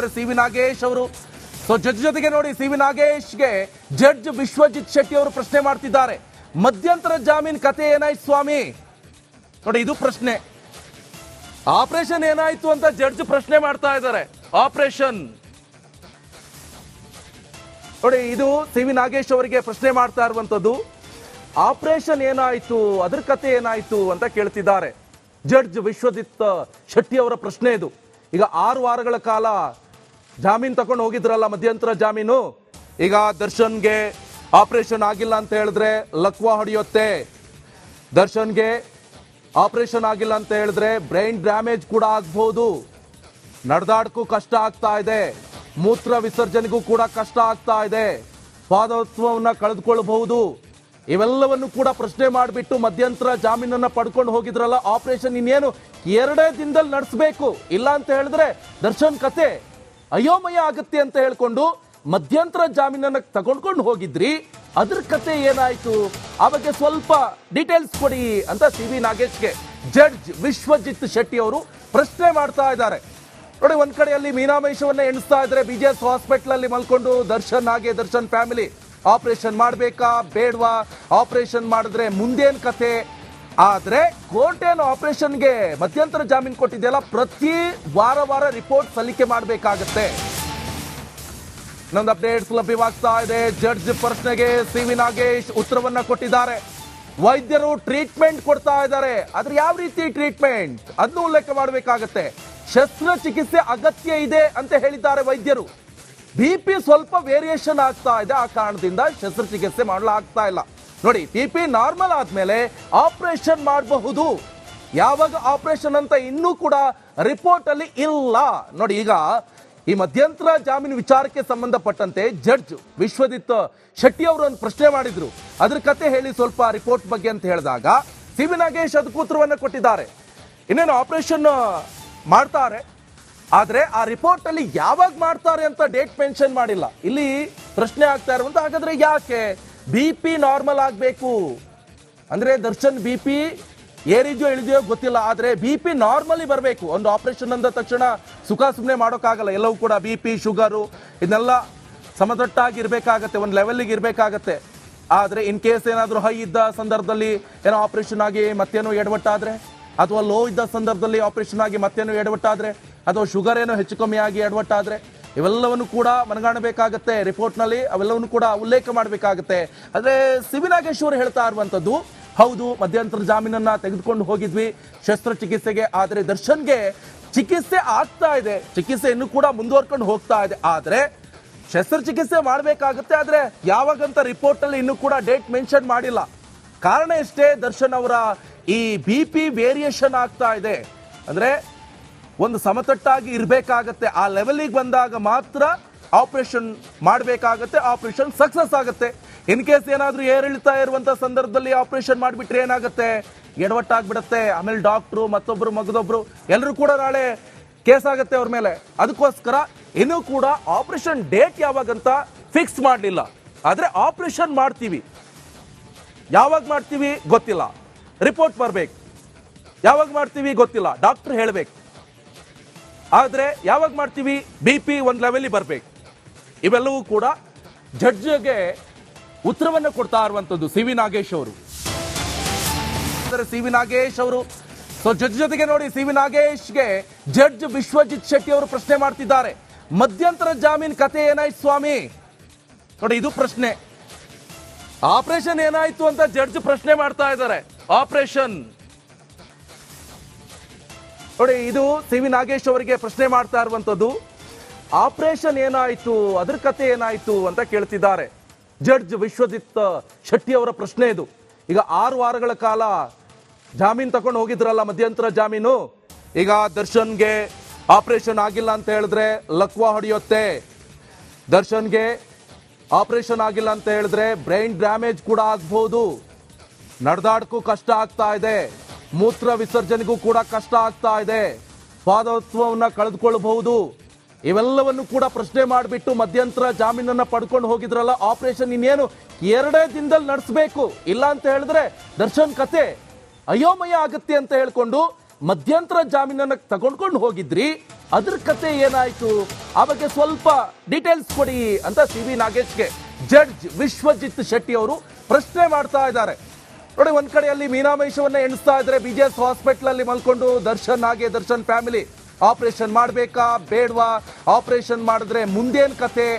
ಇದ್ದಾರೆ C V Nagesh ಅವರು. So judge ಜೊತೆಗೆ ನೋಡಿ, ಸಿ ವಿ ನಾಗೇಶ್ಗೆ ಜಡ್ಜ್ ವಿಶ್ವಜಿತ್ ಶೆಟ್ಟಿ ಅವರು ಪ್ರಶ್ನೆ ಮಾಡ್ತಿದ್ದಾರೆ. ಮಧ್ಯಂತರ ಜಾಮೀನ್ ಕತೆ ಏನಾಯ್ತು ಸ್ವಾಮಿ? ನೋಡಿ, ಇದು ಪ್ರಶ್ನೆ. ಆಪರೇಷನ್ ಏನಾಯ್ತು ಅಂತ ಜಡ್ಜ್ ಪ್ರಶ್ನೆ ಮಾಡ್ತಾ ಇದ್ದಾರೆ. ಆಪರೇಷನ್ ನೋಡಿ, ಇದು ಸಿ ವಿ ನಾಗೇಶ್ ಅವರಿಗೆ ಪ್ರಶ್ನೆ ಮಾಡ್ತಾ ಇರುವಂತದ್ದು. ಆಪರೇಷನ್ ಏನಾಯ್ತು, ಅದ್ರ ಕತೆ ಏನಾಯ್ತು ಅಂತ ಕೇಳ್ತಿದ್ದಾರೆ. ಜಡ್ಜ್ ವಿಶ್ವಜಿತ್ ಶೆಟ್ಟಿ ಅವರ ಪ್ರಶ್ನೆ ಇದು. ಈಗ 6 ವಾರಗಳ ಕಾಲ ಜಾಮೀನು ತಗೊಂಡು ಹೋಗಿದ್ರಲ್ಲ, ಮಧ್ಯಂತರ ಜಾಮೀನು. ಈಗ ದರ್ಶನ್ಗೆ ಆಪರೇಷನ್ ಆಗಿಲ್ಲ ಅಂತ ಹೇಳಿದ್ರೆ ಲಕ್ವಾ ಹೊಡೆಯುತ್ತೆ. ದರ್ಶನ್ಗೆ ಆಪರೇಷನ್ ಆಗಿಲ್ಲ ಅಂತ ಹೇಳಿದ್ರೆ ಬ್ರೈನ್ ಡ್ಯಾಮೇಜ್ ಕೂಡ ಆಗ್ಬಹುದು. ನಡೆದಾಡಕ್ಕೂ ಕಷ್ಟ ಆಗ್ತಾ ಇದೆ, ಮೂತ್ರ ವಿಸರ್ಜನೆಗೂ ಕೂಡ ಕಷ್ಟ ಆಗ್ತಾ ಇದೆ, ಸ್ವಾತಂತ್ರ್ಯವನ್ನ ಕಳೆದುಕೊಳ್ಳಬಹುದು. ಇವೆಲ್ಲವನ್ನು ಕೂಡ ಪ್ರಶ್ನೆ ಮಾಡಿಬಿಟ್ಟು ಮಧ್ಯಂತರ ಜಾಮೀನನ್ನ ಪಡ್ಕೊಂಡು ಹೋಗಿದ್ರಲ್ಲ. ಆಪರೇಷನ್ ಇನ್ನೇನು 2 ದಿನದಲ್ಲಿ ನಡೆಸಬೇಕು, ಇಲ್ಲ ಅಂತ ಹೇಳಿದ್ರೆ ದರ್ಶನ್ ಕತೆ ಅಯೋಮಯ ಆಗುತ್ತೆ ಅಂತ ಹೇಳ್ಕೊಂಡು ಮಧ್ಯಂತರ ಜಾಮೀನನ್ನ ತಗೊಂಡ್ಕೊಂಡು ಹೋಗಿದ್ರಿ. ಅದ್ರ ಕತೆ ಏನಾಯ್ತು, ಆ ಬಗ್ಗೆ ಸ್ವಲ್ಪ ಡೀಟೇಲ್ಸ್ ಕೊಡಿ ಅಂತ ಸಿ ವಿ ನಾಗೇಶ್ಗೆ ಜಡ್ಜ್ ವಿಶ್ವಜಿತ್ ಶೆಟ್ಟಿ ಅವರು ಪ್ರಶ್ನೆ ಮಾಡ್ತಾ ಇದ್ದಾರೆ. ನೋಡಿ, ಒಂದ್ ಕಡೆಯಲ್ಲಿ ಮೀನಾಮೇಷವನ್ನ ಎಣಿಸ್ತಾ ಇದ್ದಾರೆ. BJS ಹಾಸ್ಪಿಟಲ್ ಅಲ್ಲಿ ಮಲ್ಕೊಂಡು ದರ್ಶನ್ ಹಾಗೆ ದರ್ಶನ್ ಫ್ಯಾಮಿಲಿ ಆಪರೇಷನ್ ಮಾಡ್ಬೇಕಾ ಬೇಡವಾ, ಆಪರೇಷನ್ ಮಾಡಿದ್ರೆ ಮುಂದೇನ್ ಕತೆ. ಆದ್ರೆ ಕೋರ್ಟ್ ಏನು ಆಪರೇಷನ್ಗೆ ಮಧ್ಯಂತರ ಜಾಮೀನು ಕೊಟ್ಟಿದೆಯಲ್ಲ, ಪ್ರತಿ ವಾರ ರಿಪೋರ್ಟ್ ಸಲ್ಲಿಕೆ ಮಾಡಬೇಕಾಗತ್ತೆ. ಇನ್ನೊಂದು ಅಪ್ಡೇಟ್ಸ್ ಲಭ್ಯವಾಗ್ತಾ ಇದೆ. ಜಡ್ಜ್ ಪ್ರಶ್ನೆಗೆ ಸಿ ವಿ ನಾಗೇಶ್ ಉತ್ತರವನ್ನ ಕೊಟ್ಟಿದ್ದಾರೆ. ವೈದ್ಯರು ಟ್ರೀಟ್ಮೆಂಟ್ ಕೊಡ್ತಾ ಇದ್ದಾರೆ. ಆದ್ರೆ ಯಾವ ರೀತಿ ಟ್ರೀಟ್ಮೆಂಟ್ ಅದನ್ನು ಉಲ್ಲೇಖ ಮಾಡಬೇಕಾಗತ್ತೆ. ಶಸ್ತ್ರಚಿಕಿತ್ಸೆ ಅಗತ್ಯ ಇದೆ ಅಂತ ಹೇಳಿದ್ದಾರೆ ವೈದ್ಯರು. BP ಸ್ವಲ್ಪ ವೇರಿಯೇಷನ್ ಆಗ್ತಾ ಇದೆ, ಆ ಕಾರಣದಿಂದ ಶಸ್ತ್ರಚಿಕಿತ್ಸೆ ಮಾಡಲಾಗ್ತಾ ಇಲ್ಲ. ನೋಡಿ, BP ನಾರ್ಮಲ್ ಆದ್ಮೇಲೆ ಆಪರೇಷನ್ ಮಾಡಬಹುದು. ಯಾವಾಗ ಆಪರೇಷನ್ ಅಂತ ಇನ್ನೂ ಕೂಡ ರಿಪೋರ್ಟ್ ಅಲ್ಲಿ ಇಲ್ಲ. ನೋಡಿ, ಈಗ ಈ ಮಧ್ಯಂತರ ಜಾಮೀನು ವಿಚಾರಕ್ಕೆ ಸಂಬಂಧಪಟ್ಟಂತೆ ಜಡ್ಜ್ ವಿಶ್ವಜಿತ್ ಶೆಟ್ಟಿ ಅವರು ಒಂದು ಪ್ರಶ್ನೆ ಮಾಡಿದ್ರು. ಅದ್ರ ಕತೆ ಹೇಳಿ ಸ್ವಲ್ಪ ರಿಪೋರ್ಟ್ ಬಗ್ಗೆ ಅಂತ ಹೇಳಿದಾಗ ಸಿ ವಿ ನಾಗೇಶ್ ಅದಕ್ಕೆ ಉತ್ತರವನ್ನ ಕೊಟ್ಟಿದ್ದಾರೆ. ಇನ್ನೇನು ಆಪರೇಷನ್ ಮಾಡ್ತಾರೆ, ಆದ್ರೆ ಆ ರಿಪೋರ್ಟ್ ಅಲ್ಲಿ ಯಾವಾಗ ಮಾಡ್ತಾರೆ ಅಂತ ಡೇಟ್ ಮೆನ್ಷನ್ ಮಾಡಿಲ್ಲ. ಇಲ್ಲಿ ಪ್ರಶ್ನೆ ಆಗ್ತಾ ಇರುವಂತ, ಹಾಗಾದ್ರೆ ಯಾಕೆ BP ನಾರ್ಮಲ್ ಆಗ್ಬೇಕು ಅಂದ್ರೆ ದರ್ಶನ್ BP ಏರಿದೆಯೋ ಇಳಿದೆಯೋ ಗೊತ್ತಿಲ್ಲ, ಆದ್ರೆ BP ನಾರ್ಮಲಿ ಬರಬೇಕು. ಒಂದು ಆಪರೇಷನ್ ಅಂದ ತಕ್ಷಣ ಸುಖ ಸುಮ್ಮನೆ ಮಾಡೋಕ್ಕಾಗಲ್ಲ. ಎಲ್ಲವೂ ಕೂಡ BP ಶುಗರು ಇದನ್ನೆಲ್ಲ ಸಮತಟ್ಟಾಗಿ ಇರಬೇಕಾಗತ್ತೆ, ಒಂದು ಲೆವೆಲ್ಗೆ ಇರಬೇಕಾಗತ್ತೆ. ಆದ್ರೆ ಇನ್ ಕೇಸ್ ಏನಾದರೂ ಹೈ ಇದ್ದ ಸಂದರ್ಭದಲ್ಲಿ ಏನೋ ಆಪರೇಷನ್ ಆಗಿ ಮತ್ತೇನೋ ಎಡವಟ್ಟಾದ್ರೆ, ಅಥವಾ ಲೋ ಇದ್ದ ಸಂದರ್ಭದಲ್ಲಿ ಆಪರೇಷನ್ ಆಗಿ ಮತ್ತೇನೋ ಎಡವಟ್ಟಾದ್ರೆ, ಅಥವಾ ಶುಗರ್ ಏನೋ ಹೆಚ್ಚು ಕಮ್ಮಿ ಆಗಿ ಎಡವಟ್ಟಾದ್ರೆ, ಇವೆಲ್ಲವನ್ನು ಕೂಡ ಮನಗಾಣಬೇಕಾಗತ್ತೆ. ರಿಪೋರ್ಟ್ನಲ್ಲಿ ಅವೆಲ್ಲವನ್ನು ಕೂಡ ಉಲ್ಲೇಖ ಮಾಡಬೇಕಾಗತ್ತೆ. ಆದರೆ ಸಿ ವಿ ನಾಗೇಶ್ ಅವರು ಹೇಳ್ತಾ ಇರುವಂಥದ್ದು, ಹೌದು ಮಧ್ಯಂತರ ಜಾಮೀನನ್ನ ತೆಗೆದುಕೊಂಡು ಹೋಗಿದ್ವಿ ಶಸ್ತ್ರಚಿಕಿತ್ಸೆಗೆ, ಆದರೆ ದರ್ಶನ್ಗೆ ಚಿಕಿತ್ಸೆ ಆಗ್ತಾ ಇದೆ, ಚಿಕಿತ್ಸೆ ಇನ್ನೂ ಕೂಡ ಮುಂದುವರ್ಕೊಂಡು ಹೋಗ್ತಾ ಇದೆ. ಆದರೆ ಶಸ್ತ್ರಚಿಕಿತ್ಸೆ ಮಾಡಬೇಕಾಗುತ್ತೆ, ಆದರೆ ಯಾವಾಗಂತ ರಿಪೋರ್ಟ್ ಅಲ್ಲಿ ಇನ್ನೂ ಕೂಡ ಡೇಟ್ ಮೆನ್ಷನ್ ಮಾಡಿಲ್ಲ. ಕಾರಣ ಎಷ್ಟೇ, ದರ್ಶನ್ ಅವರ ಈ BP ವೇರಿಯೇಷನ್ ಆಗ್ತಾ ಇದೆ. ಅಂದ್ರೆ ಒಂದು ಸಮತಟ್ಟಾಗಿ ಇರಬೇಕಾಗತ್ತೆ. ಆ ಲೆವೆಲಿಗೆ ಬಂದಾಗ ಮಾತ್ರ ಆಪರೇಷನ್ ಮಾಡಬೇಕಾಗತ್ತೆ, ಆಪರೇಷನ್ ಸಕ್ಸಸ್ ಆಗುತ್ತೆ. ಇನ್ ಕೇಸ್ ಏನಾದ್ರೂ ಏರಿಳಿತಾ ಇರುವಂತ ಸಂದರ್ಭದಲ್ಲಿ ಆಪರೇಷನ್ ಮಾಡಿಬಿಟ್ರೆ ಏನಾಗುತ್ತೆ, ಎಡವಟ್ಟಾಗ್ಬಿಡುತ್ತೆ. ಆಮೇಲೆ ಡಾಕ್ಟ್ರು ಮತ್ತೊಬ್ರು ಮಗದೊಬ್ರು ಎಲ್ಲರೂ ಕೂಡ ನಾಳೆ ಕೇಸ್ ಆಗುತ್ತೆ ಅವ್ರ ಮೇಲೆ. ಅದಕ್ಕೋಸ್ಕರ ಇನ್ನೂ ಕೂಡ ಆಪರೇಷನ್ ಡೇಟ್ ಯಾವಾಗಂತ ಫಿಕ್ಸ್ ಮಾಡಲಿಲ್ಲ. ಆದ್ರೆ ಆಪರೇಷನ್ ಮಾಡ್ತೀವಿ, ಯಾವಾಗ ಮಾಡ್ತೀವಿ ಗೊತ್ತಿಲ್ಲ, ರಿಪೋರ್ಟ್ ಬರ್ಬೇಕು. ಯಾವಾಗ ಮಾಡ್ತೀವಿ ಗೊತ್ತಿಲ್ಲ, ಡಾಕ್ಟರ್ ಹೇಳ್ಬೇಕು. ಆದ್ರೆ ಯಾವಾಗ ಮಾಡ್ತೀವಿ, BP ಒಂದು ಲೆವೆಲ್ ಬರ್ಬೇಕು. ಇವೆಲ್ಲವೂ ಕೂಡ ಜಡ್ಜ್ಗೆ ಉತ್ತರವನ್ನು ಕೊಡ್ತಾ ಇರುವಂತದ್ದು ಸಿ ವಿ ನಾಗೇಶ್ ಅವರು. ಸಿ ವಿ ನಾಗೇಶ್ ಅವರು ಸೊ ಜಡ್ಜ್ ಜೊತೆಗೆ ನೋಡಿ, ಸಿ ವಿ ನಾಗೇಶ್ಗೆ ಜಡ್ಜ್ ವಿಶ್ವಜಿತ್ ಶೆಟ್ಟಿ ಅವರು ಪ್ರಶ್ನೆ ಮಾಡ್ತಿದ್ದಾರೆ. ಮಧ್ಯಂತರ ಜಾಮೀನ್ ಕತೆ ಏನಾಯ್ತು ಸ್ವಾಮಿ? ನೋಡಿ, ಇದು ಪ್ರಶ್ನೆ. ಆಪರೇಷನ್ ಏನಾಯ್ತು ಅಂತ ಜಡ್ಜ್ ಪ್ರಶ್ನೆ ಮಾಡ್ತಾ ಇದ್ದಾರೆ. ಆಪರೇಷನ್ ನೋಡಿ, ಇದು ಸಿ ವಿ ನಾಗೇಶ್ ಅವರಿಗೆ ಪ್ರಶ್ನೆ ಮಾಡ್ತಾ ಇರುವಂತದ್ದು. ಆಪರೇಷನ್ ಏನಾಯ್ತು, ಅದ್ರ ಕತೆ ಏನಾಯ್ತು ಅಂತ ಕೇಳ್ತಿದ್ದಾರೆ. ಜಡ್ಜ್ ವಿಶ್ವಜಿತ್ ಶೆಟ್ಟಿ ಅವರ ಪ್ರಶ್ನೆ ಇದು. ಈಗ 6 ವಾರಗಳ ಕಾಲ ಜಾಮೀನು ತಗೊಂಡು ಹೋಗಿದ್ರಲ್ಲ, ಮಧ್ಯಂತರ ಜಾಮೀನು. ಈಗ ದರ್ಶನ್ಗೆ ಆಪರೇಷನ್ ಆಗಿಲ್ಲ ಅಂತ ಹೇಳಿದ್ರೆ ಲಕ್ವಾ ಹೊಡೆಯುತ್ತೆ. ದರ್ಶನ್ಗೆ ಆಪರೇಷನ್ ಆಗಿಲ್ಲ ಅಂತ ಹೇಳಿದ್ರೆ ಬ್ರೈನ್ ಡ್ಯಾಮೇಜ್ ಕೂಡ ಆಗ್ಬಹುದು. ನಡೆದಾಡಕ್ಕೂ ಕಷ್ಟ ಆಗ್ತಾ ಇದೆ, ಮೂತ್ರ ವಿಸರ್ಜನೆಗೂ ಕೂಡ ಕಷ್ಟ ಆಗ್ತಾ ಇದೆ, ಸ್ವಾತಂತ್ರ್ಯವನ್ನ ಕಳೆದುಕೊಳ್ಳಬಹುದು. ಇವೆಲ್ಲವನ್ನು ಕೂಡ ಪ್ರಶ್ನೆ ಮಾಡಿಬಿಟ್ಟು ಮಧ್ಯಂತರ ಜಾಮೀನನ್ನ ಪಡ್ಕೊಂಡು ಹೋಗಿದ್ರಲ್ಲ. ಆಪರೇಷನ್ ಇನ್ನೇನು 2 ದಿನದಲ್ಲಿ ನಡೆಸಬೇಕು, ಇಲ್ಲ ಅಂತ ಹೇಳಿದ್ರೆ ದರ್ಶನ್ ಕತೆ ಅಯೋಮಯ ಆಗುತ್ತೆ ಅಂತ ಹೇಳ್ಕೊಂಡು ಮಧ್ಯಂತರ ಜಾಮೀನನ್ನ ತಗೊಂಡ್ಕೊಂಡು ಹೋಗಿದ್ರಿ. ಅದ್ರ ಕತೆ ಏನಾಯ್ತು, ಆ ಬಗ್ಗೆ ಸ್ವಲ್ಪ ಡೀಟೇಲ್ಸ್ ಕೊಡಿ ಅಂತ ಸಿ.ವಿ. ನಾಗೇಶ್ಗೆ ಜಡ್ಜ್ ವಿಶ್ವಜಿತ್ ಶೆಟ್ಟಿ ಅವರು ಪ್ರಶ್ನೆ ಮಾಡ್ತಾ ಇದ್ದಾರೆ. ನೋಡಿ, ಒಂದ್ ಕಡೆಯಲ್ಲಿ ಮೀನಾಮೇಷವನ್ನ ಎಣಿಸ್ತಾ ಇದ್ರೆ BJS ಹಾಸ್ಪಿಟಲ್ ಅಲ್ಲಿ ಮಲ್ಕೊಂಡು ದರ್ಶನ್ ಫ್ಯಾಮಿಲಿ ಆಪರೇಷನ್ ಮಾಡ್ಬೇಕಾ ಬೇಡವಾ, ಆಪರೇಷನ್ ಮಾಡಿದ್ರೆ ಮುಂದೇನ್ ಕತೆ.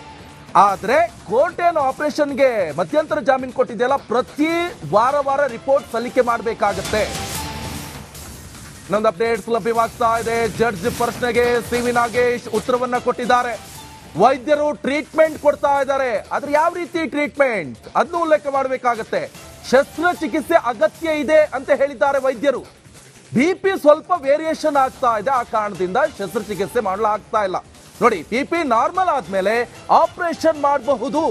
ಆದ್ರೆ ಕೋರ್ಟ್ ಏನು ಆಪರೇಷನ್ಗೆ ಮಧ್ಯಂತರ ಜಾಮೀನು ಕೊಟ್ಟಿದೆಯಲ್ಲ, ಪ್ರತಿ ವಾರ ರಿಪೋರ್ಟ್ ಸಲ್ಲಿಕೆ ಮಾಡಬೇಕಾಗತ್ತೆ. ಇನ್ನೊಂದು ಅಪ್ಡೇಟ್ಸ್ ಲಭ್ಯವಾಗ್ತಾ ಇದೆ. ಜಡ್ಜ್ ಪ್ರಶ್ನೆಗೆ ಸಿ.ವಿ. ನಾಗೇಶ್ ಉತ್ತರವನ್ನ ಕೊಟ್ಟಿದ್ದಾರೆ. ವೈದ್ಯರು ಟ್ರೀಟ್ಮೆಂಟ್ ಕೊಡ್ತಾ ಇದ್ದಾರೆ, ಆದ್ರೆ ಯಾವ ರೀತಿ ಟ್ರೀಟ್ಮೆಂಟ್ ಅದನ್ನು ಉಲ್ಲೇಖ ಮಾಡಬೇಕಾಗತ್ತೆ. ಶಸ್ತ್ರಚಿಕಿತ್ಸೆ ಅಗತ್ಯ ಇದೆ ಅಂತ ಹೇಳಿದ್ದಾರೆ ವೈದ್ಯರು. BP ಸ್ವಲ್ಪ ವೇರಿಯೇಷನ್ ಆಗ್ತಾ ಇದೆ, ಆ ಕಾರಣದಿಂದ ಶಸ್ತ್ರಚಿಕಿತ್ಸೆ ಮಾಡಲಾಗ್ತಾ ಇಲ್ಲ. ನೋಡಿ, BP ನಾರ್ಮಲ್ ಆದ್ಮೇಲೆ ಆಪರೇಷನ್ ಮಾಡಬಹುದು.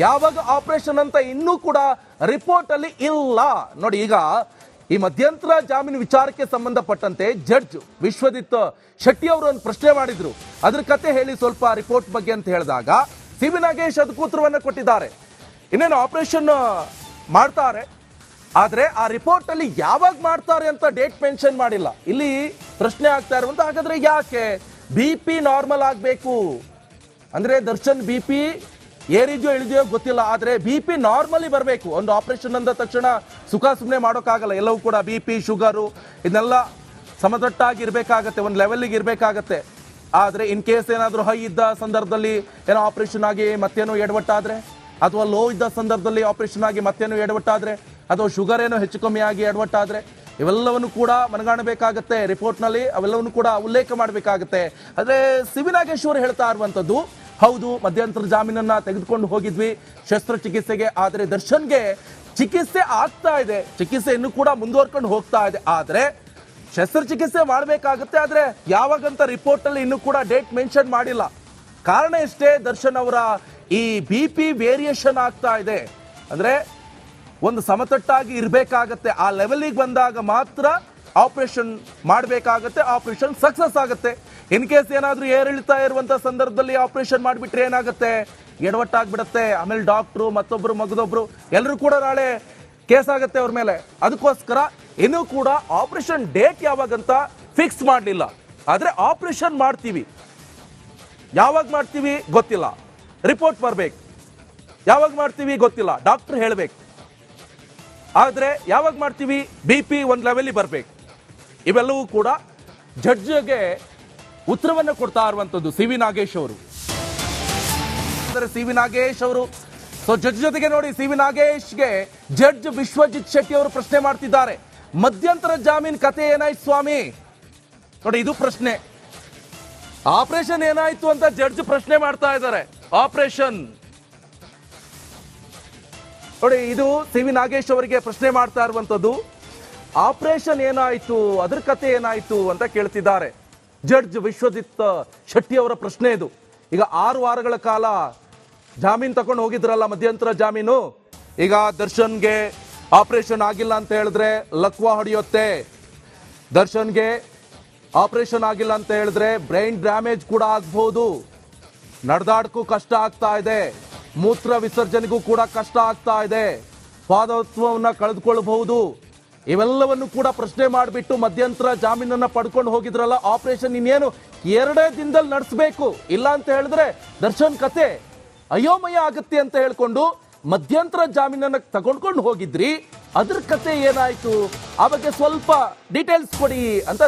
ಯಾವಾಗ ಆಪರೇಷನ್ ಅಂತ ಇನ್ನೂ ಕೂಡ ರಿಪೋರ್ಟ್ ಅಲ್ಲಿ ಇಲ್ಲ. ನೋಡಿ, ಈಗ ಈ ಮಧ್ಯಂತರ ಜಾಮೀನು ವಿಚಾರಕ್ಕೆ ಸಂಬಂಧಪಟ್ಟಂತೆ ಜಡ್ಜ್ ವಿಶ್ವಜಿತ್ ಶೆಟ್ಟಿ ಅವರು ಒಂದು ಪ್ರಶ್ನೆ ಮಾಡಿದ್ರು. ಅದ್ರ ಕತೆ ಹೇಳಿ ಸ್ವಲ್ಪ ರಿಪೋರ್ಟ್ ಬಗ್ಗೆ ಅಂತ ಹೇಳಿದಾಗ ಸಿ.ವಿ. ನಾಗೇಶ್ ಅದಕ್ಕೆ ಉತ್ತರವನ್ನು ಕೊಟ್ಟಿದ್ದಾರೆ. ಇನ್ನೇನು ಆಪರೇಷನ್ ಮಾಡ್ತಾರೆ, ಆದ್ರೆ ಆ ರಿಪೋರ್ಟ್ ಅಲ್ಲಿ ಯಾವಾಗ ಮಾಡ್ತಾರೆ ಅಂತ ಡೇಟ್ ಮೆನ್ಷನ್ ಮಾಡಿಲ್ಲ. ಇಲ್ಲಿ ಪ್ರಶ್ನೆ ಆಗ್ತಾ ಇರುವಂತ, ಹಾಗಾದ್ರೆ ಯಾಕೆ BP ನಾರ್ಮಲ್ ಆಗ್ಬೇಕು ಅಂದ್ರೆ ದರ್ಶನ್ BP ಏರಿದೆಯೋ ಇಳಿದೆಯೋ ಗೊತ್ತಿಲ್ಲ, ಆದ್ರೆ BP ನಾರ್ಮಲಿ ಬರಬೇಕು. ಒಂದು ಆಪರೇಷನ್ ಅಂದ ತಕ್ಷಣ ಸುಖ ಸುಮ್ಮನೆ ಮಾಡೋಕ್ಕಾಗಲ್ಲ. ಎಲ್ಲವೂ ಕೂಡ BP ಶುಗರು ಇದನ್ನೆಲ್ಲ ಸಮತಟ್ಟಾಗಿ ಇರಬೇಕಾಗತ್ತೆ, ಒಂದು ಲೆವೆಲ್ಗೆ ಇರಬೇಕಾಗತ್ತೆ. ಆದ್ರೆ ಇನ್ ಕೇಸ್ ಏನಾದರೂ ಹೈ ಇದ್ದ ಸಂದರ್ಭದಲ್ಲಿ ಏನೋ ಆಪರೇಷನ್ ಆಗಿ ಮತ್ತೇನೋ ಎಡವಟ್ಟಾದ್ರೆ, ಅಥವಾ ಲೋ ಇದ್ದ ಸಂದರ್ಭದಲ್ಲಿ ಆಪರೇಷನ್ ಆಗಿ ಮತ್ತೇನೋ ಎಡವಟ್ಟಾದ್ರೆ, ಅಥವಾ ಶುಗರ್ ಏನೋ ಹೆಚ್ಚು ಕಮ್ಮಿ ಆಗಿ ಎಡವಟ್ಟಾದ್ರೆ, ಇವೆಲ್ಲವನ್ನು ಕೂಡ ಮನಗಾಣಬೇಕಾಗತ್ತೆ. ರಿಪೋರ್ಟ್ನಲ್ಲಿ ಅವೆಲ್ಲವನ್ನು ಕೂಡ ಉಲ್ಲೇಖ ಮಾಡಬೇಕಾಗತ್ತೆ. ಆದರೆ ಸಿ.ವಿ. ನಾಗೇಶ್ ಅವರು ಹೇಳ್ತಾ ಇರುವಂಥದ್ದು, ಹೌದು ಮಧ್ಯಂತರ ಜಾಮೀನನ್ನ ತೆಗೆದುಕೊಂಡು ಹೋಗಿದ್ವಿ ಶಸ್ತ್ರಚಿಕಿತ್ಸೆಗೆ, ಆದರೆ ದರ್ಶನ್ಗೆ ಚಿಕಿತ್ಸೆ ಆಗ್ತಾ ಇದೆ, ಚಿಕಿತ್ಸೆ ಇನ್ನೂ ಕೂಡ ಮುಂದುವರ್ಕೊಂಡು ಹೋಗ್ತಾ ಇದೆ. ಆದರೆ ಶಸ್ತ್ರಚಿಕಿತ್ಸೆ ಮಾಡಬೇಕಾಗುತ್ತೆ, ಆದರೆ ಯಾವಾಗಂತ ರಿಪೋರ್ಟ್ ಅಲ್ಲಿ ಇನ್ನೂ ಕೂಡ ಡೇಟ್ ಮೆನ್ಷನ್ ಮಾಡಿಲ್ಲ. ಕಾರಣ ಎಷ್ಟೇ, ದರ್ಶನ್ ಅವರ ಈ BP ವೇರಿಯೇಷನ್ ಆಗ್ತಾ ಇದೆ. ಅಂದ್ರೆ ಒಂದು ಸಮತಟ್ಟಾಗಿ ಇರಬೇಕಾಗತ್ತೆ, ಆ ಲೆವೆಲಿಗೆ ಬಂದಾಗ ಮಾತ್ರ ಆಪರೇಷನ್ ಮಾಡಬೇಕಾಗತ್ತೆ, ಆಪರೇಷನ್ ಸಕ್ಸಸ್ ಆಗುತ್ತೆ. ಇನ್ ಕೇಸ್ ಏನಾದ್ರೂ ಏರಿಳಿತಾ ಇರುವಂತ ಸಂದರ್ಭದಲ್ಲಿ ಆಪರೇಷನ್ ಮಾಡಿಬಿಟ್ರೆ ಏನಾಗುತ್ತೆ, ಎಡವಟ್ಟಾಗ್ಬಿಡತ್ತೆ. ಆಮೇಲೆ ಡಾಕ್ಟ್ರು ಮತ್ತೊಬ್ರು ಮಗದೊಬ್ರು ಎಲ್ಲರೂ ಕೂಡ ನಾಳೆ ಕೇಸ್ ಆಗುತ್ತೆ ಅವ್ರ ಮೇಲೆ. ಅದಕ್ಕೋಸ್ಕರ ಇನ್ನೂ ಕೂಡ ಆಪರೇಷನ್ ಡೇಟ್ ಯಾವಾಗಂತ ಫಿಕ್ಸ್ ಮಾಡಲಿಲ್ಲ. ಆದ್ರೆ ಆಪರೇಷನ್ ಮಾಡ್ತೀವಿ, ಯಾವಾಗ ಮಾಡ್ತೀವಿ ಗೊತ್ತಿಲ್ಲ, ರಿಪೋರ್ಟ್ ಬರ್ಬೇಕು, ಯಾವಾಗ ಮಾಡ್ತೀವಿ ಗೊತ್ತಿಲ್ಲ, ಡಾಕ್ಟರ್ ಹೇಳ್ಬೇಕು. ಆದ್ರೆ ಯಾವಾಗ ಮಾಡ್ತೀವಿ, BP ಒಂದು ಲೆವೆಲ್ ಬರ್ಬೇಕು. ಇವೆಲ್ಲವೂ ಕೂಡ ಜಡ್ಜ್ಗೆ ಉತ್ತರವನ್ನು ಕೊಡ್ತಾ ಇರುವಂತದ್ದು ಸಿ.ವಿ. ನಾಗೇಶ್ ಅವರು. ಸಿ.ವಿ. ನಾಗೇಶ್ ಅವರು ಜಡ್ಜ್ ಜೊತೆಗೆ ನೋಡಿ, ಸಿ.ವಿ. ನಾಗೇಶ್ಗೆ ಜಡ್ಜ್ ವಿಶ್ವಜಿತ್ ಶೆಟ್ಟಿ ಅವರು ಪ್ರಶ್ನೆ ಮಾಡ್ತಿದ್ದಾರೆ. ಮಧ್ಯಂತರ ಜಾಮೀನ್ ಕತೆ ಏನಾಯ್ತು ಸ್ವಾಮಿ? ನೋಡಿ, ಇದು ಪ್ರಶ್ನೆ. ಆಪರೇಷನ್ ಏನಾಯ್ತು ಅಂತ ಜಡ್ಜ್ ಪ್ರಶ್ನೆ ಮಾಡ್ತಾ ಇದ್ದಾರೆ. ಆಪರೇಷನ್ ನೋಡಿ, ಇದು ಸಿ.ವಿ. ನಾಗೇಶ್ ಅವರಿಗೆ ಪ್ರಶ್ನೆ ಮಾಡ್ತಾ ಇರುವಂತದ್ದು. ಆಪರೇಷನ್ ಏನಾಯ್ತು, ಅದ್ರ ಕತೆ ಏನಾಯ್ತು ಅಂತ ಕೇಳ್ತಿದ್ದಾರೆ ಜಡ್ಜ್ ವಿಶ್ವಜಿತ್ ಶೆಟ್ಟಿ ಅವರ ಪ್ರಶ್ನೆ ಇದು. ಈಗ 6 ವಾರಗಳ ಕಾಲ ಜಾಮೀನು ತಗೊಂಡು ಹೋಗಿದ್ರಲ್ಲ, ಮಧ್ಯಂತರ ಜಾಮೀನು. ಈಗ ದರ್ಶನ್ಗೆ ಆಪರೇಷನ್ ಆಗಿಲ್ಲ ಅಂತ ಹೇಳಿದ್ರೆ ಲಕ್ವಾ ಹೊಡೆಯುತ್ತೆ. ದರ್ಶನ್ಗೆ ಆಪರೇಷನ್ ಆಗಿಲ್ಲ ಅಂತ ಹೇಳಿದ್ರೆ ಬ್ರೈನ್ ಡ್ಯಾಮೇಜ್ ಕೂಡ ಆಗ್ಬಹುದು, ನಡೆದಾಡಕ್ಕೂ ಕಷ್ಟ ಆಗ್ತಾ ಇದೆ, ಮೂತ್ರ ವಿಸರ್ಜನೆಗೂ ಕೂಡ ಕಷ್ಟ ಆಗ್ತಾ ಇದೆ, ಸ್ವಾತಂತ್ರ್ಯವನ್ನ ಕಳೆದುಕೊಳ್ಳಬಹುದು. ಇವೆಲ್ಲವನ್ನು ಕೂಡ ಪ್ರಶ್ನೆ ಮಾಡಿಬಿಟ್ಟು ಮಧ್ಯಂತರ ಜಾಮೀನನ್ನ ಪಡ್ಕೊಂಡು ಹೋಗಿದ್ರಲ್ಲ, ಆಪರೇಷನ್ ಇನ್ನೇನು 2 ದಿನದಲ್ಲಿ ನಡೆಸಬೇಕು, ಇಲ್ಲ ಅಂತ ಹೇಳಿದ್ರೆ ದರ್ಶನ್ ಕತೆ ಅಯೋಮಯ ಆಗತ್ತೆ ಅಂತ ಹೇಳ್ಕೊಂಡು ಮಧ್ಯಂತರ ಜಾಮೀನನ್ನ ತಗೊಂಡ್ಕೊಂಡು ಹೋಗಿದ್ರಿ. ಅದ್ರ ಕತೆ ಏನಾಯ್ತು, ಆ ಬಗ್ಗೆ ಸ್ವಲ್ಪ ಡೀಟೇಲ್ಸ್ ಕೊಡಿ ಅಂತ